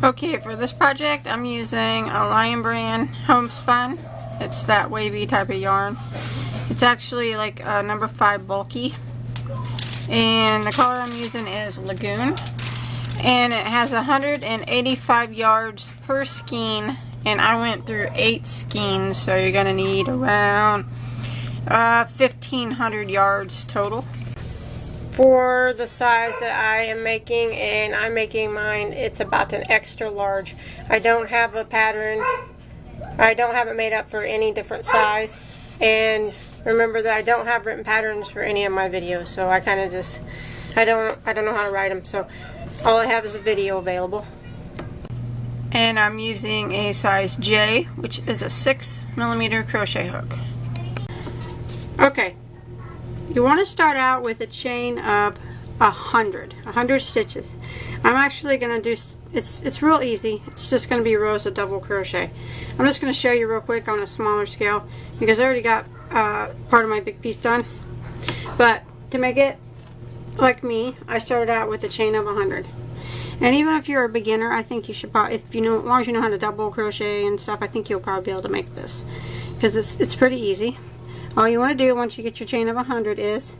Okay, for this project I'm using a Lion brand homespun. It's that wavy type of yarn. It's actually like a number 5 bulky, and the color I'm using is Lagoon, and it has 185 yards per skein, and I went through 8 skeins, so you're gonna need around 1,500 yards total. For the size that I am making, and I'm making mine, it's about an extra large. I don't have a pattern. I don't have it made up for any different size. And remember that I don't have written patterns for any of my videos, so I kind of just, I don't know how to write them, so all I have is a video available. And I'm using a size J, which is a 6mm crochet hook. Okay. You want to start out with a chain of 100 stitches. I'm actually going to do, it's real easy. It's just going to be rows of double crochet. I'm just going to show you real quick on a smaller scale because I already got part of my big piece done. But to make it like me, I started out with a chain of 100. And even if you're a beginner, I think you should probably, if you know, as long as you know how to double crochet and stuff, I think you'll probably be able to make this because it's pretty easy. All you want to do once you get your chain of 100 is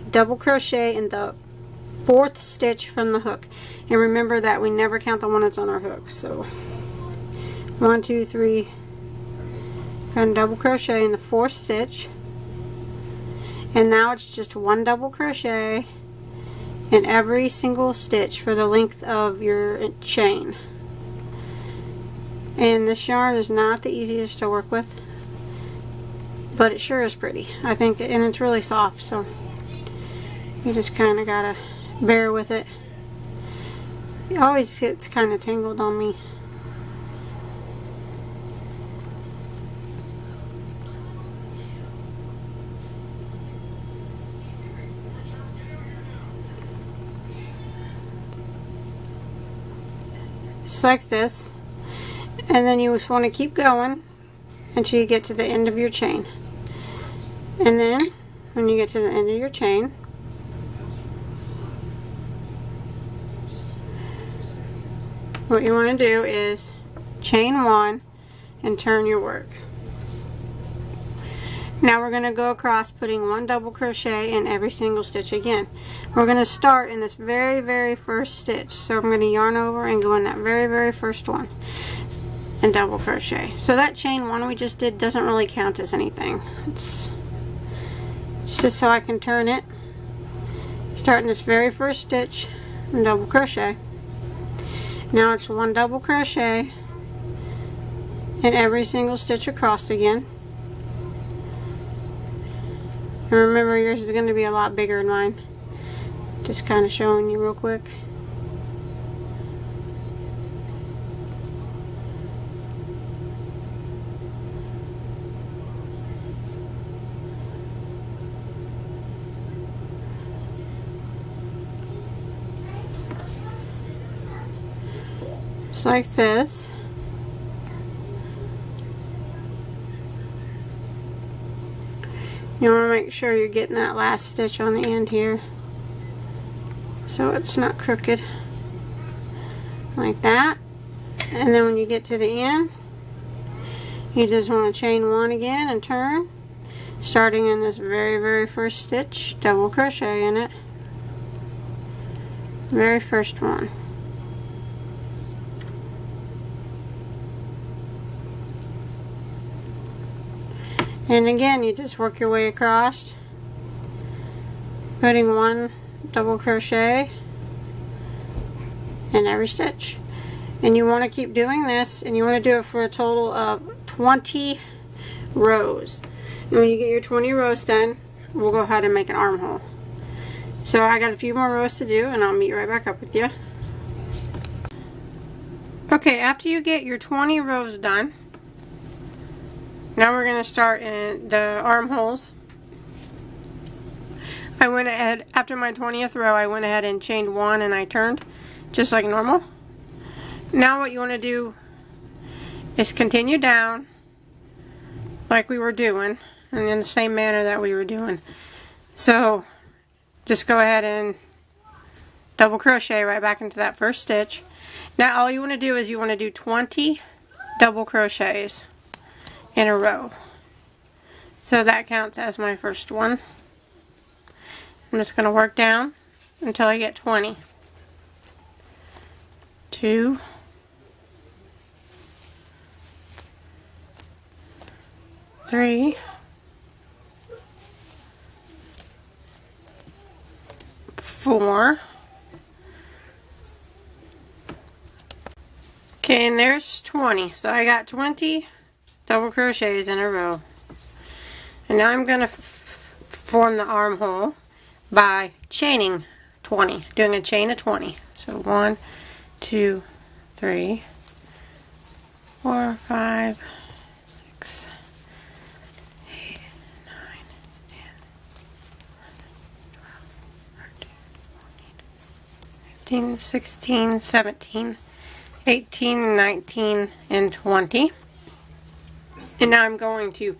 double crochet in the 4th stitch from the hook. And remember that we never count the one that's on our hook. So 1, 2, 3, and double crochet in the 4th stitch. And now it's just 1 double crochet in every single stitch for the length of your chain. And this yarn is not the easiest to work with, but it sure is pretty, I think, and it's really soft, so you just kind of gotta bear with it. It always gets kind of tangled on me. Just like this, and then you just want to keep going until you get to the end of your chain. And then, when you get to the end of your chain, what you want to do is chain 1 and turn your work. Now we're going to go across putting 1 double crochet in every single stitch again. We're going to start in this very first stitch. So I'm going to yarn over and go in that very first one and double crochet. So that chain 1 we just did doesn't really count as anything. It's just so I can turn it. Start in this very first stitch and double crochet. Now it's 1 double crochet in every single stitch across again. And remember, yours is going to be a lot bigger than mine. Just kind of showing you real quick. Just like this. You want to make sure you're getting that last stitch on the end here so it's not crooked, like that. And then when you get to the end, you just want to chain 1 again and turn, starting in this very first stitch, double crochet in it, very first one. And again, you just work your way across, putting 1 double crochet in every stitch. And you want to keep doing this, and you want to do it for a total of 20 rows. And when you get your 20 rows done, we'll go ahead and make an armhole. So I got a few more rows to do, and I'll meet right back up with you. Okay, after you get your 20 rows done, now we're going to start in the armholes. I went ahead, after my 20th row, I went ahead and chained 1 and I turned, just like normal. Now what you want to do is continue down like we were doing, and in the same manner that we were doing. So just go ahead and double crochet right back into that first stitch. Now all you want to do is you want to do 20 double crochets in a row. So that counts as my first one. I'm just going to work down until I get 20. 2, 3, 4. Okay, and there's 20. So I got 20 double crochets in a row. And now I'm going to form the armhole by chaining 20, doing a chain of 20. So 1, 2, 3, 4, 5, 6, 8, 9, 10, 12, 13, 14, 15, 16, 17, 18, 19, and 20. And now I'm going to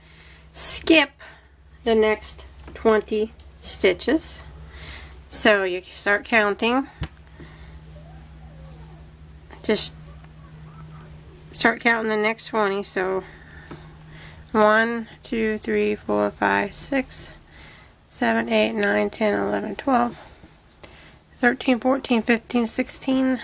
skip the next 20 stitches. So you start counting. Just start counting the next 20. So 1, 2, 3, 4, 5, 6, 7, 8, 9, 10, 11, 12, 13, 14, 15, 16,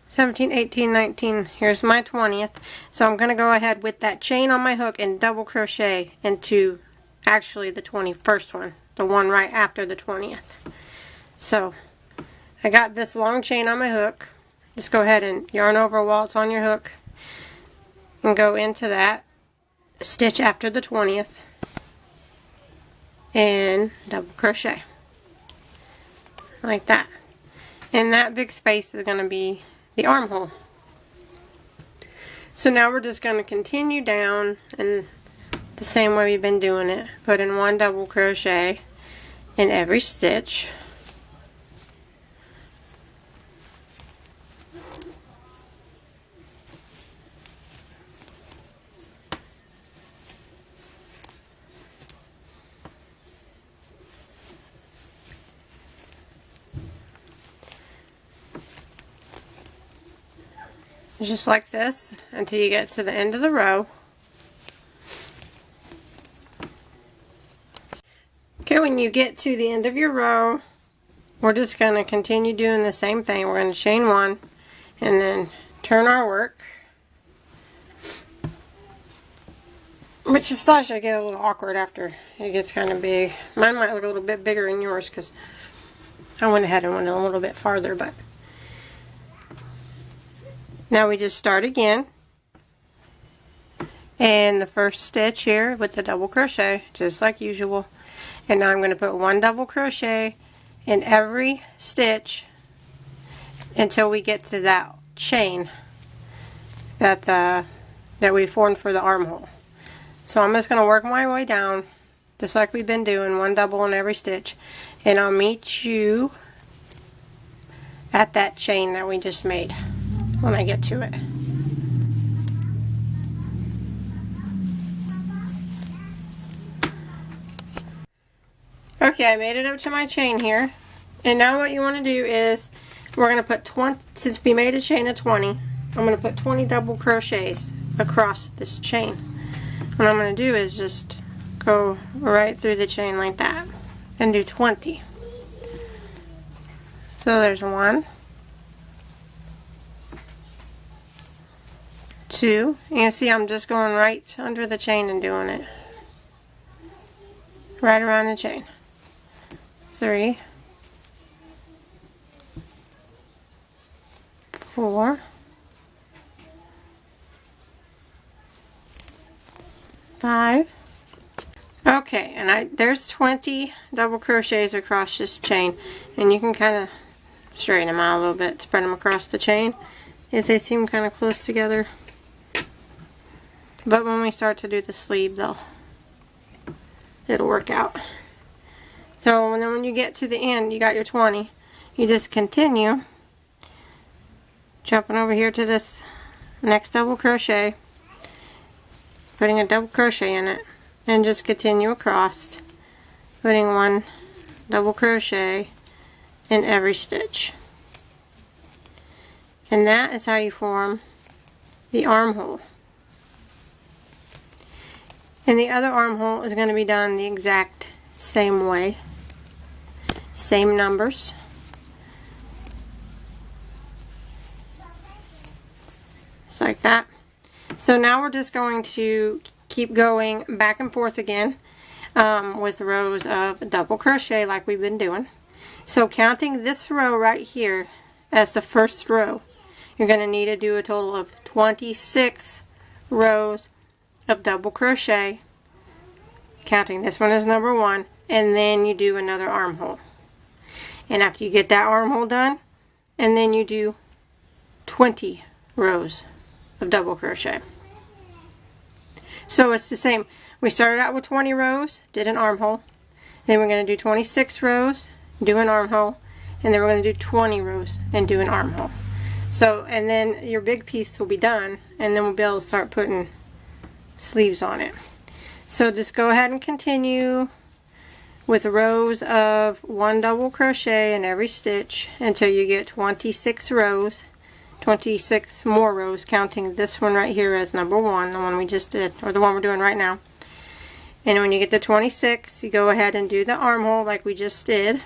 17, 18, 19. Here's my 20th. So I'm going to go ahead with that chain on my hook and double crochet into actually the 21st one. The one right after the 20th. So I got this long chain on my hook. Just go ahead and yarn over while it's on your hook. And go into that stitch after the 20th. And double crochet. Like that. And that big space is going to be the armhole. So now we're just going to continue down in the same way we've been doing it. Put in 1 double crochet in every stitch. Just like this until you get to the end of the row. Okay, when you get to the end of your row, we're just going to continue doing the same thing. We're going to chain 1 and then turn our work, which is starts to get a little awkward after it gets kind of big. Mine might look a little bit bigger than yours because I went ahead and went a little bit farther, but now we just start again, and the first stitch here with the double crochet, just like usual. And now I'm going to put 1 double crochet in every stitch until we get to that chain that we formed for the armhole. So I'm just going to work my way down, just like we've been doing, 1 double in every stitch, and I'll meet you at that chain that we just made when I get to it. Okay, I made it up to my chain here, and now what you want to do is we're going to put 20, since we made a chain of 20, I'm going to put 20 double crochets across this chain. What I'm going to do is just go right through the chain like that and do 20. So there's 1, 2, you can see I'm just going right under the chain and doing it. Right around the chain. 3, 4, 5. Okay, and there's 20 double crochets across this chain, and you can kind of straighten them out a little bit, spread them across the chain if they seem kind of close together. But when we start to do the sleeve, it'll work out. So then when you get to the end, you got your 20. You just continue jumping over here to this next double crochet, putting a double crochet in it, and just continue across, putting 1 double crochet in every stitch. And that is how you form the armhole. And the other armhole is going to be done the exact same way. Same numbers. Just like that. So now we're just going to keep going back and forth again with rows of double crochet like we've been doing. So counting this row right here as the first row, you're going to need to do a total of 26 rows of double crochet, counting this one as number 1, and then you do another armhole. And after you get that armhole done, and then you do 20 rows of double crochet. So it's the same. We started out with 20 rows, did an armhole, then we're going to do 26 rows, do an armhole, and then we're going to do 20 rows and do an armhole. So, and then your big piece will be done, and then we'll be able to start putting sleeves on it. So just go ahead and continue with rows of 1 double crochet in every stitch until you get 26 rows, 26 more rows, counting this one right here as number 1, the one we just did, or the one we're doing right now. And when you get to 26, you go ahead and do the armhole like we just did,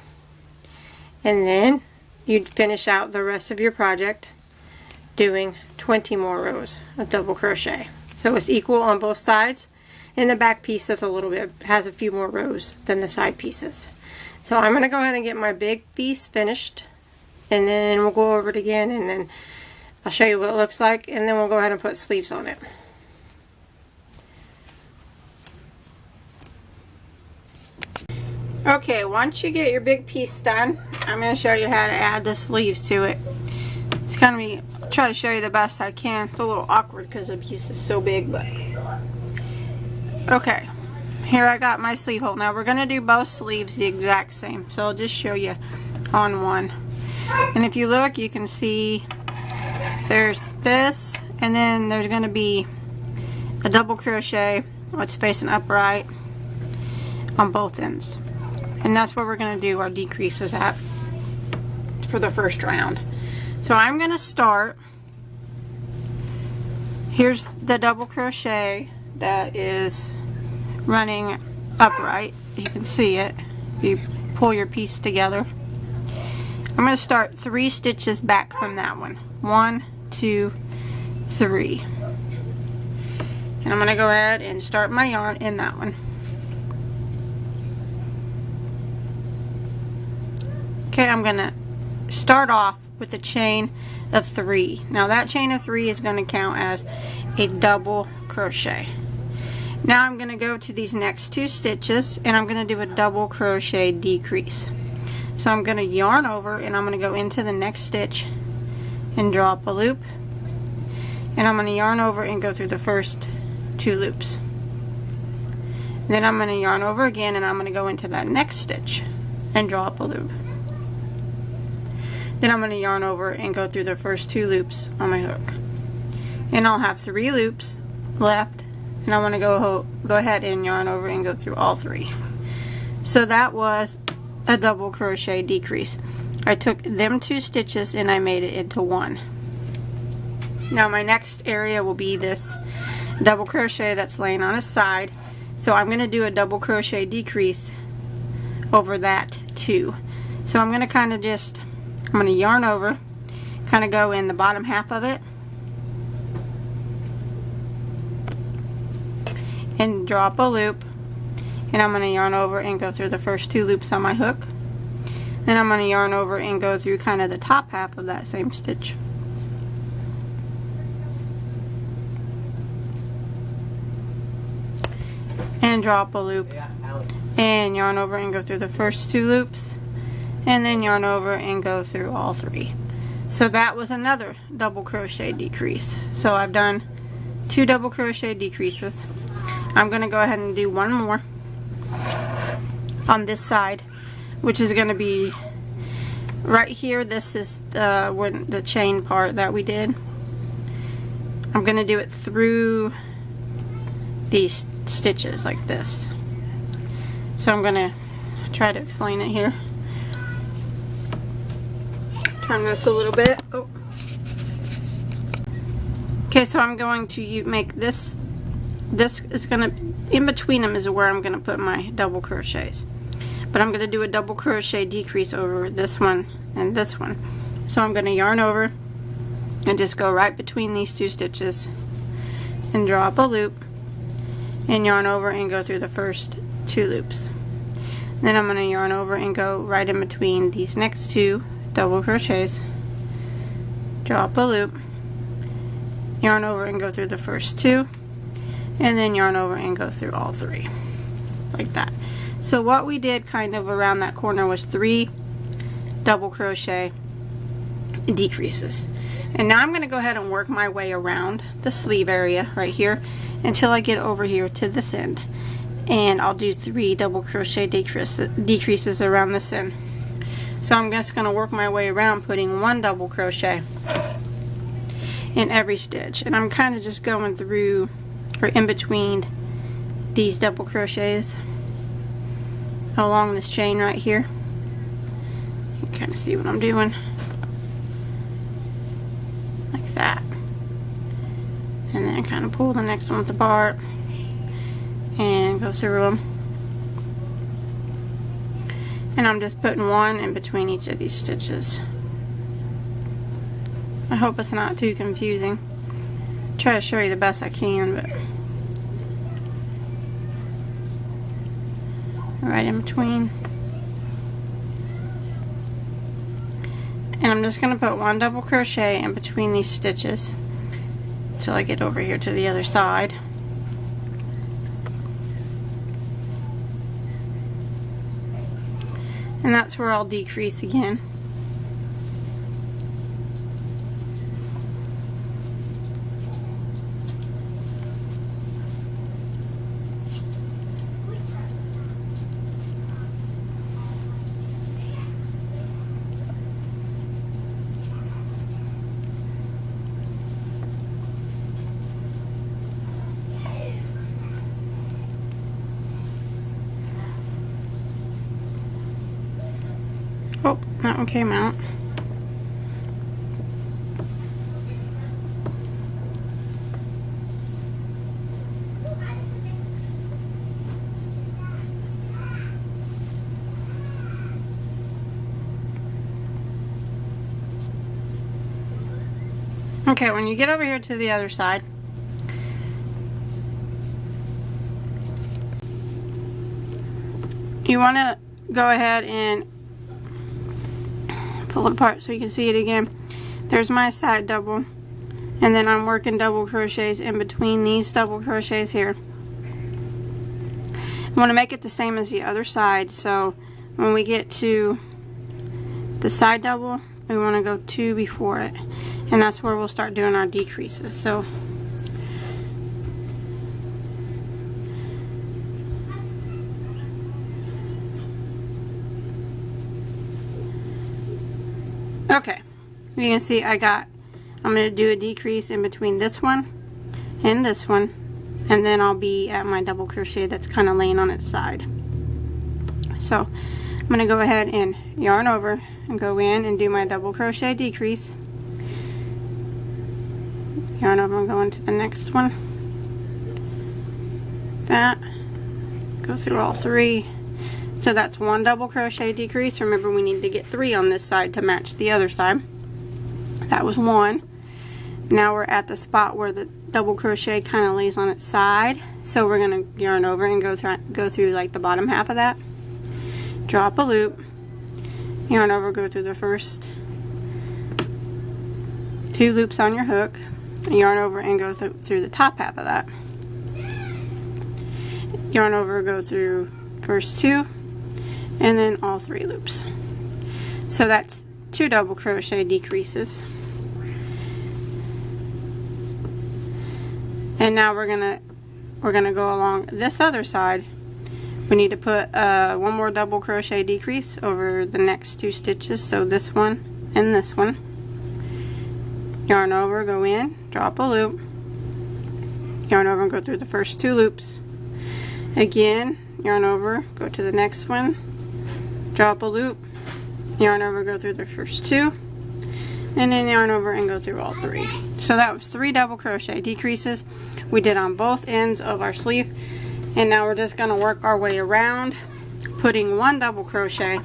and then you finish out the rest of your project doing 20 more rows of double crochet. So it's equal on both sides, and the back piece is has a few more rows than the side pieces. So I'm going to go ahead and get my big piece finished, and then we'll go over it again, and then I'll show you what it looks like, and then we'll go ahead and put sleeves on it. Okay, once you get your big piece done, I'm going to show you how to add the sleeves to it. It's going to be, I'll try to show you the best I can. It's a little awkward because the piece is so big, but okay. Here I got my sleeve hole. Now we're going to do both sleeves the exact same, so I'll just show you on one. And if you look, you can see there's this, and then there's going to be a double crochet that's facing upright on both ends. And that's where we're going to do our decreases at for the first round. So I'm going to start, here's the double crochet that is running upright. You can see it if you pull your piece together. I'm going to start 3 stitches back from that one. 1, 2, 3. And I'm going to go ahead and start my yarn in that one. Okay, I'm going to start off with a chain of 3. Now that chain of 3 is going to count as a double crochet. Now I'm going to go to these next 2 stitches, and I'm going to do a double crochet decrease. So I'm going to yarn over, and I'm going to go into the next stitch and draw up a loop, and I'm going to yarn over and go through the first 2 loops. Then I'm going to yarn over again, and I'm going to go into that next stitch and draw up a loop. Then I'm going to yarn over and go through the first 2 loops on my hook. And I'll have 3 loops left, and I'm going to go ahead and yarn over and go through all 3. So that was a double crochet decrease. I took them 2 stitches and I made it into 1. Now my next area will be this double crochet that's laying on its side. So I'm going to do a double crochet decrease over that too. So I'm going to kind of just, I'm going to yarn over, kind of go in the bottom half of it, and draw up a loop, and I'm going to yarn over and go through the first 2 loops on my hook, and I'm going to yarn over and go through kind of the top half of that same stitch. And draw up a loop, and yarn over and go through the first 2 loops, and then yarn over and go through all 3. So that was another double crochet decrease. So I've done 2 double crochet decreases. I'm going to go ahead and do one more on this side, which is going to be right here. This is the chain part that we did. I'm going to do it through these stitches like this. So I'm going to try to explain it here. Turn this a little bit. Oh. Okay, so I'm going to make this is gonna, in between them is where I'm gonna put my double crochets, but I'm gonna do a double crochet decrease over this one and this one. So I'm gonna yarn over and just go right between these two stitches and draw up a loop and yarn over and go through the first two loops. Then I'm gonna yarn over and go right in between these next two double crochets, draw up a loop, yarn over and go through the first two, and then yarn over and go through all three, like that. So what we did kind of around that corner was 3 double crochet decreases. And now I'm going to go ahead and work my way around the sleeve area right here until I get over here to this end. And I'll do 3 double crochet decreases around this end. So I'm just going to work my way around, putting 1 double crochet in every stitch. And I'm kind of just going through or in between these double crochets along this chain right here. You can kind of see what I'm doing. Like that. And then kind of pull the next one apart and go through them. And I'm just putting 1 in between each of these stitches. I hope it's not too confusing. Try to show you the best I can, but right in between. And I'm just going to put 1 double crochet in between these stitches until I get over here to the other side. And that's where I'll decrease again. Oh, that one came out. Okay, when you get over here to the other side, you want to go ahead and pull it apart so you can see it again. There's my side double, and then I'm working double crochets in between these double crochets here. I want to make it the same as the other side, so when we get to the side double, we want to go 2 before it, and that's where we'll start doing our decreases. So okay, you can see I'm going to do a decrease in between this one and this one, and then I'll be at my double crochet that's kind of laying on its side. So I'm going to go ahead and yarn over and go in and do my double crochet decrease. Yarn over and go into the next one. That. Go through all 3. So that's 1 double crochet decrease. Remember, we need to get 3 on this side to match the other side. That was 1. Now we're at the spot where the double crochet kind of lays on its side. So we're going to yarn over and go through like the bottom half of that. Drop a loop. Yarn over, go through the first 2 loops on your hook. Yarn over and go through the top half of that. Yarn over, go through first 2, and then all 3 loops. So that's 2 double crochet decreases. And now we're gonna go along this other side. We need to put 1 more double crochet decrease over the next 2 stitches, so this one and this one. Yarn over, go in, drop a loop, yarn over and go through the first 2 loops. Again, yarn over, go to the next one, drop a loop, yarn over, go through the first 2, and then yarn over and go through all 3. So that was 3 double crochet decreases we did on both ends of our sleeve. And now we're just going to work our way around, putting 1 double crochet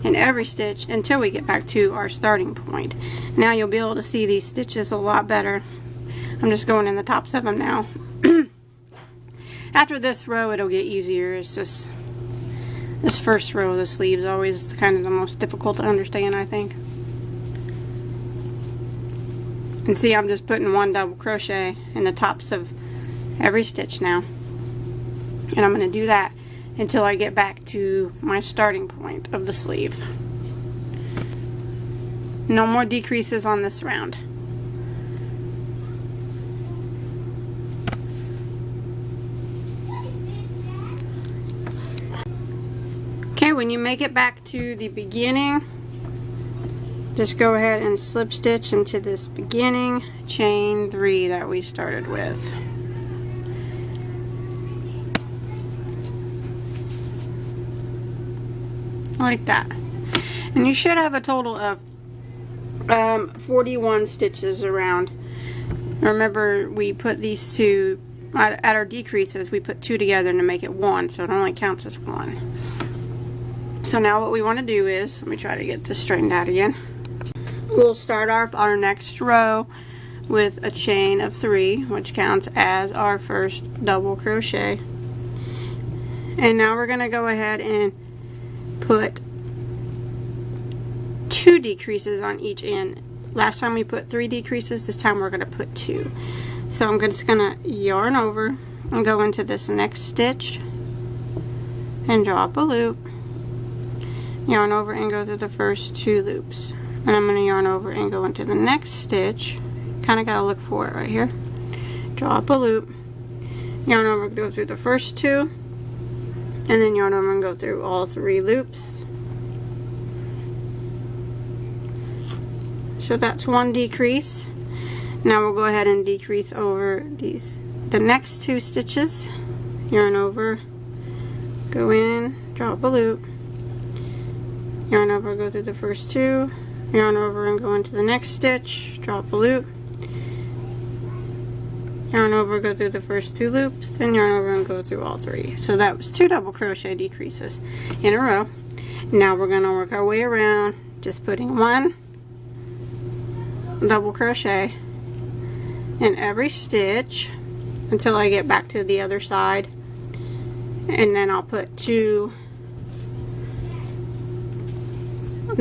in every stitch until we get back to our starting point. Now you'll be able to see these stitches a lot better. I'm just going in the tops of them now. After this row it'll get easier. It's just this first row of the sleeve is always kind of the most difficult to understand, I think. And see, I'm just putting 1 double crochet in the tops of every stitch now. And I'm going to do that until I get back to my starting point of the sleeve. No more decreases on this round. Okay, when you make it back to the beginning, just go ahead and slip stitch into this beginning chain 3 that we started with. Like that. And you should have a total of 41 stitches around. Remember, we put these 2 at our decreases, we put 2 together to make it 1, so it only counts as 1. So now what we want to do is, let me try to get this straightened out again. We'll start off our next row with a chain of 3, which counts as our first double crochet. And now we're going to go ahead and put 2 decreases on each end. Last time we put 3 decreases, this time we're going to put 2. So I'm just going to yarn over and go into this next stitch and draw up a loop, yarn over and go through the first 2 loops, and I'm going to yarn over and go into the next stitch. Kind of got to look for it right here. Draw up a loop, yarn over, go through the first 2, and then yarn over and go through all 3 loops. So that's 1 decrease. Now we'll go ahead and decrease over the next 2 stitches. Yarn over, go in, draw up a loop, yarn over, go through the first 2, yarn over and go into the next stitch, draw up a loop, yarn over, go through the first 2 loops, then yarn over and go through all 3. So that was 2 double crochet decreases in a row. Now we're going to work our way around, just putting 1 double crochet in every stitch until I get back to the other side, and then I'll put 2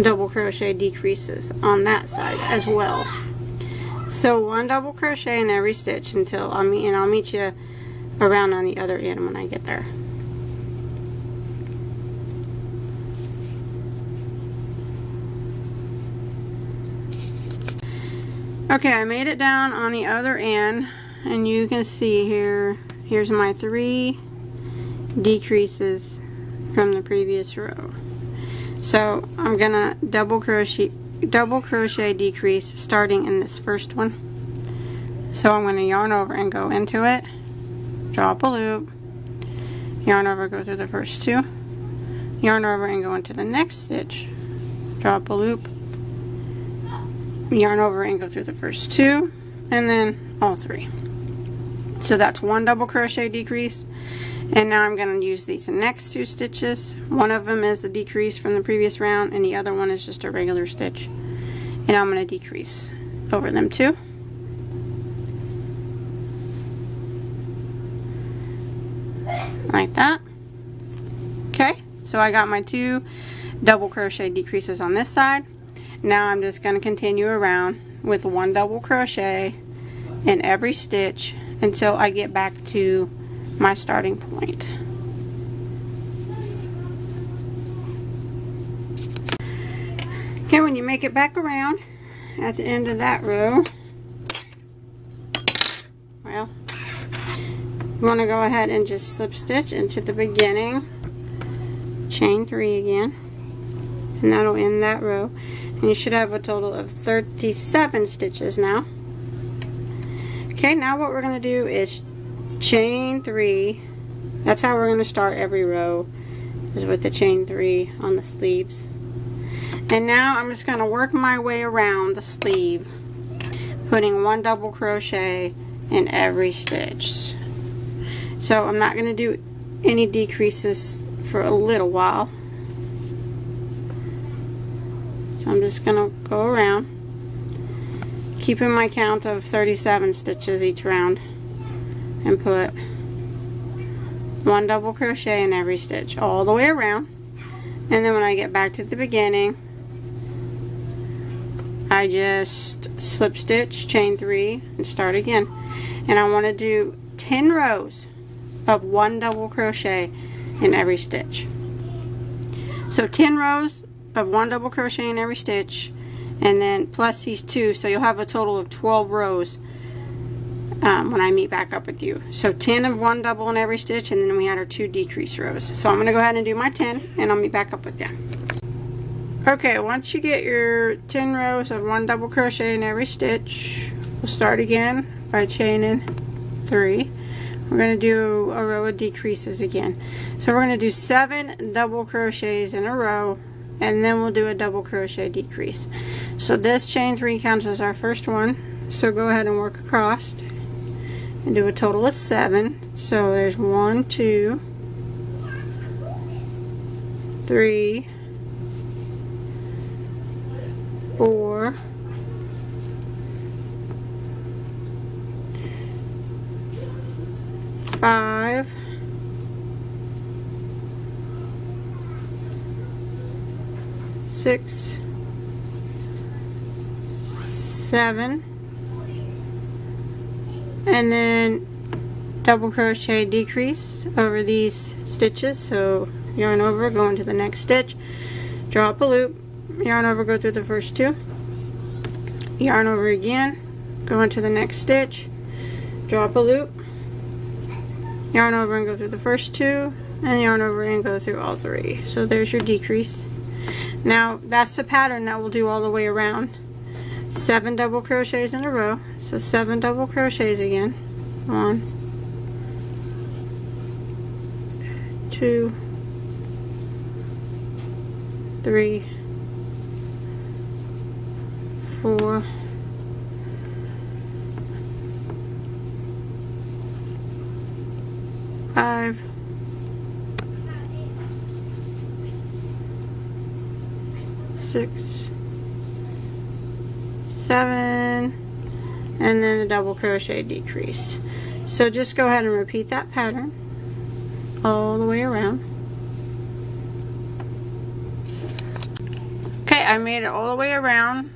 double crochet decreases on that side as well. So 1 double crochet in every stitch until I'll meet you around on the other end when I get there. Okay, I made it down on the other end, and you can see here's my 3 decreases from the previous row. So I'm gonna double crochet decrease starting in this first one. So I'm gonna yarn over and go into it, draw up a loop, yarn over, go through the first 2, yarn over and go into the next stitch, draw up a loop, yarn over and go through the first 2, and then all 3. So that's 1 double crochet decrease. And now I'm going to use these next 2 stitches. One of them is the decrease from the previous round, and the other one is just a regular stitch. And I'm going to decrease over them too. Like that. Okay, so I got my 2 double crochet decreases on this side. Now I'm just going to continue around with 1 double crochet in every stitch until I get back to my starting point. Okay, when you make it back around at the end of that row, well, you want to go ahead and just slip stitch into the beginning, chain 3 again, and that'll end that row. And you should have a total of 37 stitches now. Okay, now what we're going to do is chain 3. That's how we're going to start every row, is with the chain 3 on the sleeves. And now I'm just going to work my way around the sleeve, putting 1 double crochet in every stitch. So I'm not going to do any decreases for a little while. So I'm just going to go around, keeping my count of 37 stitches each round, and put 1 double crochet in every stitch all the way around. And then when I get back to the beginning, I just slip stitch, chain 3, and start again. And I want to do 10 rows of 1 double crochet in every stitch. So 10 rows of 1 double crochet in every stitch, and then plus these 2, so you'll have a total of 12 rows when I meet back up with you. So 10 of 1 double in every stitch, and then we had our 2 decrease rows. So I'm going to go ahead and do my 10, and I'll meet back up with you. Okay, once you get your 10 rows of 1 double crochet in every stitch, we'll start again by chaining 3. We're going to do a row of decreases again. So we're going to do 7 double crochets in a row, and then we'll do a double crochet decrease. So this chain 3 counts as our first one. So go ahead and work across and do a total of 7. So there's 1, 2, 3, 4, 5, 6, 7, and then double crochet decrease over these stitches. So yarn over, go into the next stitch, drop a loop, yarn over, go through the first 2, yarn over again, go into the next stitch, drop a loop, yarn over and go through the first 2, and yarn over and go through all 3. So there's your decrease. Now that's the pattern that we'll do all the way around. 7 double crochets in a row. So 7 double crochets again. 1, 2, 3, 4, 5, 6, 7, and then a double crochet decrease. So just go ahead and repeat that pattern all the way around. Okay, I made it all the way around,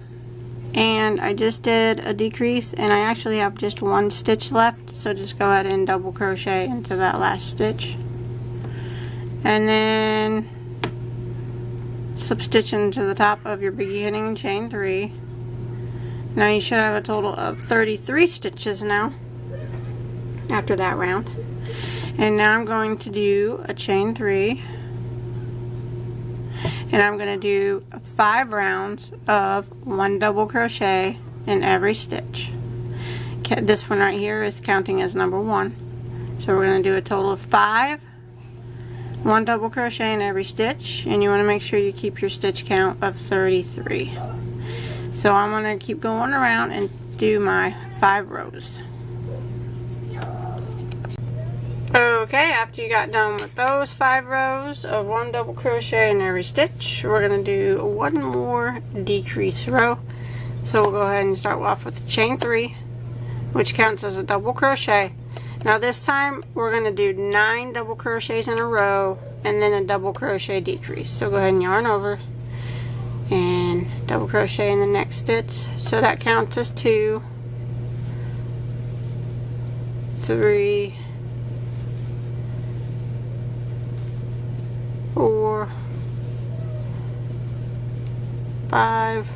and I just did a decrease, and I actually have just 1 stitch left, so just go ahead and double crochet into that last stitch, and then slip stitch into the top of your beginning chain 3. Now you should have a total of 33 stitches now after that round. And now I'm going to do a chain 3, and I'm going to do 5 rounds of 1 double crochet in every stitch. This one right here is counting as number 1. So we're going to do a total of 5 1 double crochet in every stitch, and you want to make sure you keep your stitch count of 33. So I'm going to keep going around and do my 5 rows. Okay, after you got done with those 5 rows of 1 double crochet in every stitch, we're going to do 1 more decrease row. So we'll go ahead and start off with a chain 3, which counts as a double crochet. Now this time we're going to do 9 double crochets in a row and then a double crochet decrease. So go ahead and yarn over and double crochet in the next stitch. So that counts as 2, 3, 4, 5,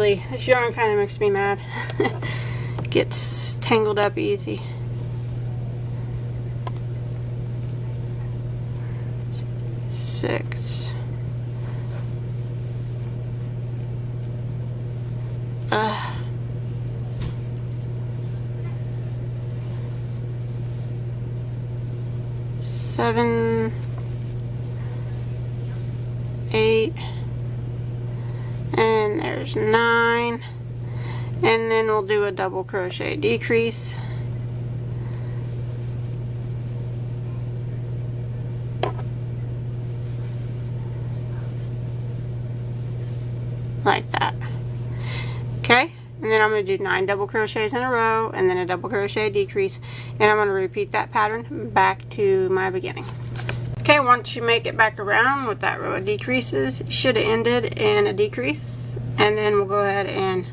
6. This yarn kind of makes me mad. It gets tangled up easy. 6. 7, 8, and there's 9, and then we'll do a double crochet decrease. Like that. Okay, and then I'm going to do 9 double crochets in a row and then a double crochet decrease, and I'm going to repeat that pattern back to my beginning. Okay, once you make it back around with that row of decreases, you should have ended in a decrease, and then we'll go ahead and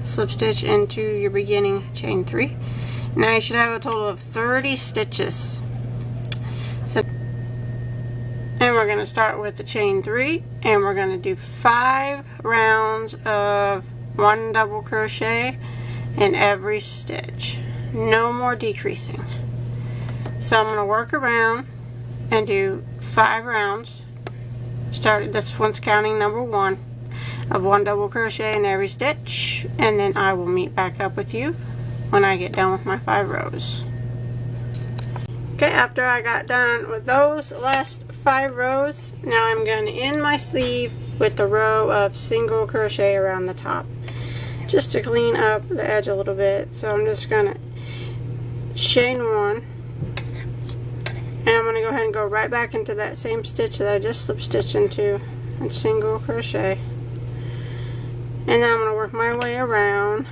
slip stitch into your beginning chain 3. Now you should have a total of 30 stitches. So, and we're going to start with the chain 3, and we're going to do 5 rounds of 1 double crochet in every stitch. No more decreasing. So I'm going to work around and do 5 rounds. This one's counting number 1 of 1 double crochet in every stitch, and then I will meet back up with you when I get done with my 5 rows. Okay, after I got done with those last 5 rows, now I'm going to end my sleeve with the row of single crochet around the top, just to clean up the edge a little bit. So I'm just going to chain 1, and I'm going to go ahead and go right back into that same stitch that I just slip stitched into and single crochet, and then I'm going to work my way around,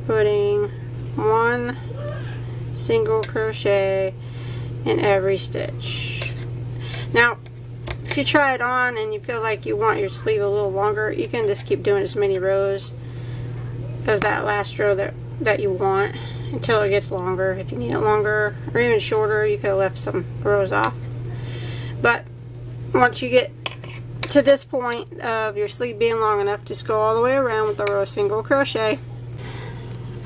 putting 1 single crochet in every stitch. Now if you try it on and you feel like you want your sleeve a little longer, you can just keep doing as many rows of that last row that you want until it gets longer. If you need it longer or even shorter, you could have left some rows off. But once you get to this point of your sleeve being long enough, just go all the way around with the row of single crochet.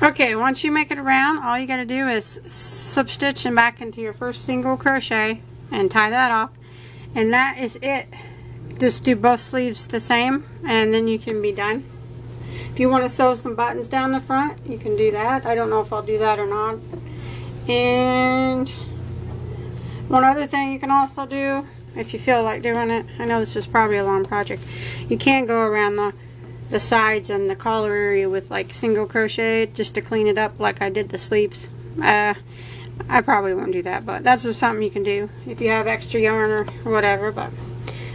Okay, once you make it around, all you got to do is slip stitch and back into your first single crochet and tie that off, and that is it. Just do both sleeves the same, and then you can be done. If you want to sew some buttons down the front, you can do that. I don't know if I'll do that or not. And one other thing you can also do, if you feel like doing it, I know this is probably a long project, you can go around the sides and the collar area with like single crochet just to clean it up like I did the sleeves. I probably won't do that, but that's just something you can do if you have extra yarn or whatever. But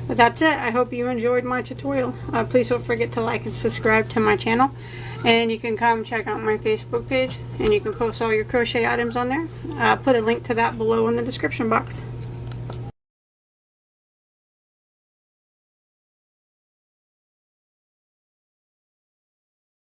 that's it. I hope you enjoyed my tutorial. Please don't forget to like and subscribe to my channel, and you can come check out my Facebook page and you can post all your crochet items on there. I'll put a link to that below in the description box.